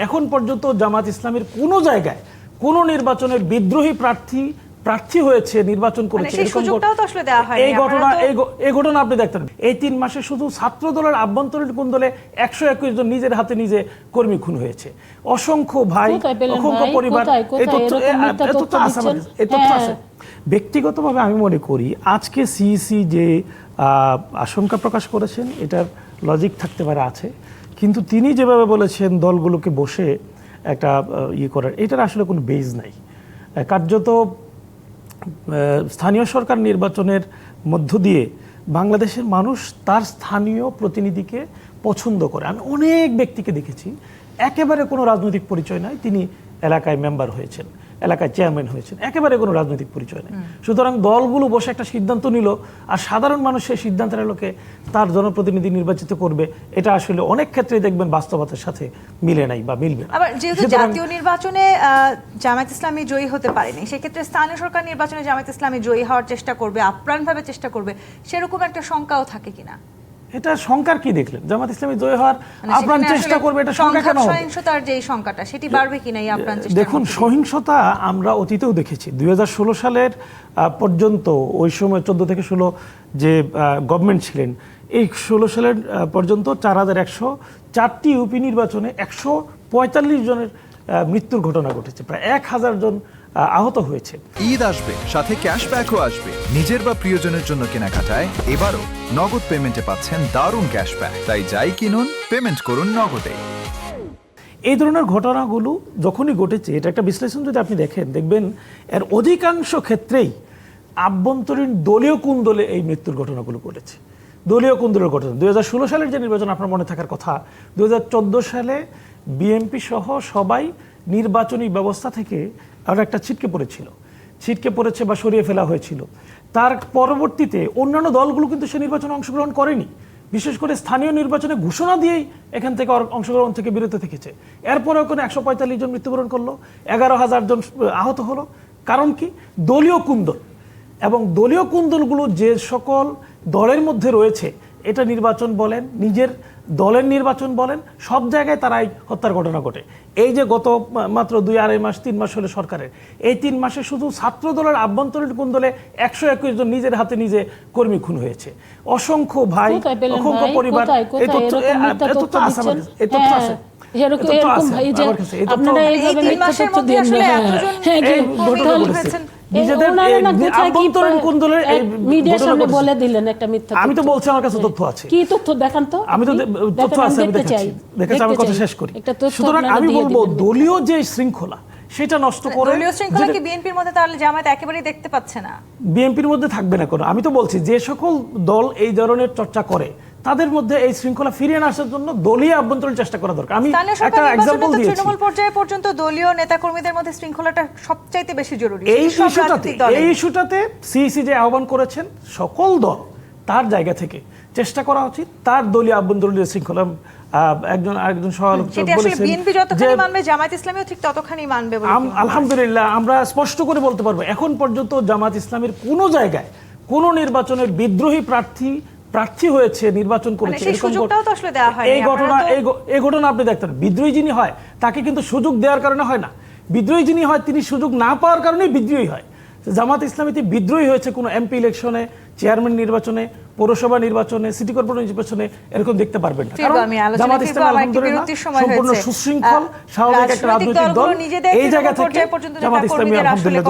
এখন পর্যন্ত জামাত ইসলামের কোনো জায়গায় কোনো নির্বাচনের বিদ্রোহী প্রার্থী হয়েছে, নির্বাচন করেছে, এই ঘটনা আপনি দেখতেন। এই 3 মাসে শুধু ছাত্র দলের আভ্যন্তরীণ কোন্দলে 121 জন নিজের হাতে নিজে কর্মী খুন হয়েছে। অসংখ্য ভাই, অসংখ্য পরিবার, এই তথ্য আছে। ব্যক্তিগতভাবে আমি মনে করি আজকে সিইসি যে আশঙ্কা প্রকাশ করেছেন এটার লজিক থাকতে পারে, আছে, কিন্তু তিনি যেভাবে বলেছেন দলগুলোকে বসে একটা করার, এটার আসলে কোনো বেজ নাই। কার্যত স্থানীয় সরকার নির্বাচনের মধ্য দিয়ে বাংলাদেশের মানুষ তার স্থানীয় প্রতিনিধিকে পছন্দ করে। আমি অনেক ব্যক্তিকে দেখেছি একেবারে কোনো রাজনৈতিক পরিচয় নাই, তিনি এলাকায় মেম্বার হয়েছেন, এলাকায় চেয়ারম্যান হয়েছেন, একেবারে কোনো রাজনৈতিক পরিচয় নেই। সুতরাং দলগুলো বসে একটা সিদ্ধান্ত নিল আর সাধারণ মানুষ সেই সিদ্ধান্তের আলোকে তার জনপ্রতিনিধি নির্বাচিত করবে, এটা আসলে অনেক ক্ষেত্রে দেখবেন বাস্তবতার সাথে মিলে নাই বা মিলবে না। আবার যেহেতু জাতীয় নির্বাচনে জামায়াত ইসলামী জয়ী হতে পারেনি, সেক্ষেত্রে স্থানীয় সরকার নির্বাচনে জামায়াত ইসলামী জয়ী হওয়ার চেষ্টা করবে, আপ্রাণভাবে চেষ্টা করবে, সেরকম একটা শঙ্কাও থাকে কিনা? এটা শঙ্কার কি দেখলেন? জামাত ইসলামী জয় হওয়ার আপ্রাণ চেষ্টা করবে, এটা শঙ্কা কেন হবে? সহিংসতার যে সংখ্যাটা সেটি বাড়বে কিনা এই আপ্রাণ চেষ্টা? দেখুন, সহিংসতা আমরা অতীতেও দেখেছি। 2016 সালের পর্যন্ত, ওই সময় 14 থেকে 16 যে গভর্নমেন্ট ছিলেন, এই 16 সালের পর্যন্ত 4104টি ইউপি নির্বাচনে 145 জনের মৃত্যুর ঘটনা ঘটেছে, প্রায় 1000 জন আহত হয়েছে। ঈদ আসবে, সাথে ক্যাশব্যাকও আসবে। নিজের বা প্রিয়জনের জন্য কেনাকাটায় এবারও নগদ পেমেন্টে পাচ্ছেন দারুণ ক্যাশব্যাক। তাই যাই কিনুন, পেমেন্ট করুন নগদে। এই ধরনের ঘটনাগুলো যখনই ঘটেছে, এটা একটা বিশ্লেষণ যদি আপনি দেখবেন এর অধিকাংশ ক্ষেত্রেই আভ্যন্তরীণ দলীয় কুন্দলে এই মৃত্যুর ঘটনাগুলো ঘটেছে। দলীয় কুন্দলের ঘটনা 2016 সালের যে নির্বাচন আপনার মনে থাকার কথা, 2014 সালে বিএনপি সহ সবাই নির্বাচনী ব্যবস্থা থেকে আর একটা ছিটকে পড়েছে বা সরিয়ে ফেলা হয়েছিল। তার পরবর্তীতে অন্যান্য দলগুলো কিন্তু সে নির্বাচনে অংশগ্রহণ করেনি, বিশেষ করে স্থানীয় নির্বাচনে ঘোষণা দিয়েই এখান থেকে অংশগ্রহণ থেকে বিরত থেকেছে। এরপরেও কোনো 145 জন মৃত্যুবরণ করলো, 11,000 জন আহত হলো। কারণ কি? দলীয় কুন্দল। এবং দলীয় কুন্দলগুলো যে সকল দলের মধ্যে রয়েছে, এটা নির্বাচন বলেন, নিজের দলের নির্বাচন বলেন, সব জায়গায় তারাই হত্যার ঘটনা ঘটে। এই যে গত মাত্র 2-2.5 মাস 3 মাস হলো সরকারের, এই 3 মাসে শুধু ছাত্র দলের আভ্যন্তরীণ কুন্দলে 121 জন নিজের হাতে নিজে কর্মী খুন হয়েছে। অসংখ্য ভাই, অসংখ্য পরিবার, এই তথ্য আছে। আমি তো বলছি আমার কাছে তথ্য আছে। কি তথ্য দেখান তো? আমি তো তথ্য আছে, আমি দেখাচ্ছি, আমার কথা শেষ করি। সুতরাং আমি বলবো দলীয় যে শৃঙ্খলা সেটা নষ্ট করে, দলীয় শৃঙ্খলা কি বিএনপির মধ্যে তাহলে জামায়াত একেবারেই দেখতে পাচ্ছে না? বিএনপির মধ্যে থাকবে না কোনো। আমি তো বলছি যে সকল দল এই ধরনের চর্চা করে তাদের মধ্যে এই শৃঙ্খলা ফিরিয়ে আসার জন্য দলীয় আভ্যন্তরীণ চেষ্টা করা দরকার। আমি একটা এক্সাম্পল দিয়েছি, তৃণমূল পর্যায়ে পর্যন্ত দলীয় নেতাকর্মীদের মধ্যে শৃঙ্খলাটা সবচাইতে বেশি জরুরি। এই ইস্যুটাতে সিইসি যে আহ্বান করেছেন, সকল দল তার জায়গা থেকে চেষ্টা করা উচিত তার দলীয় আভ্যন্তরীণ শৃঙ্খলা। একজন সহালোচক বলেছেন বিএনপি যতখানি মানবে জামায়াত ইসলামীও ঠিক ততখানি মানবে বলে। আলহামদুলিল্লাহ, আমরা স্পষ্ট করে বলতে পারবো এখন পর্যন্ত জামায়াত ইসলামের কোনো জায়গায় কোনো নির্বাচনের বিদ্রোহী প্রার্থী হয়েছে, নির্বাচন করেছে, এই ঘটনা আপনি দেখতেন। বিদ্রোহী যিনি হয় তাকে কিন্তু সুযোগ দেওয়ার কারণে হয় না, বিদ্রোহী যিনি হয় তিনি সুযোগ না পাওয়ার কারণে বিদ্রোহী হয়। জামাত ইসলামীতে বিদ্রোহী হয়েছে কোনো এমপি ইলেকশনে, চেয়ারম্যান নির্বাচনে, পৌরসভা নির্বাচনে, সিটি কর্পোরেশন নির্বাচনে এরকম দেখতে পারবেন না। কারণ জামাত ইসলামী আলহামদুলিল্লাহ সম্পূর্ণ সুশৃঙ্খল স্বাভাবিক একটা রাজনৈতিক দল। এই জায়গা থেকে জামাত ইসলামী আলহামদুলিল্লাহ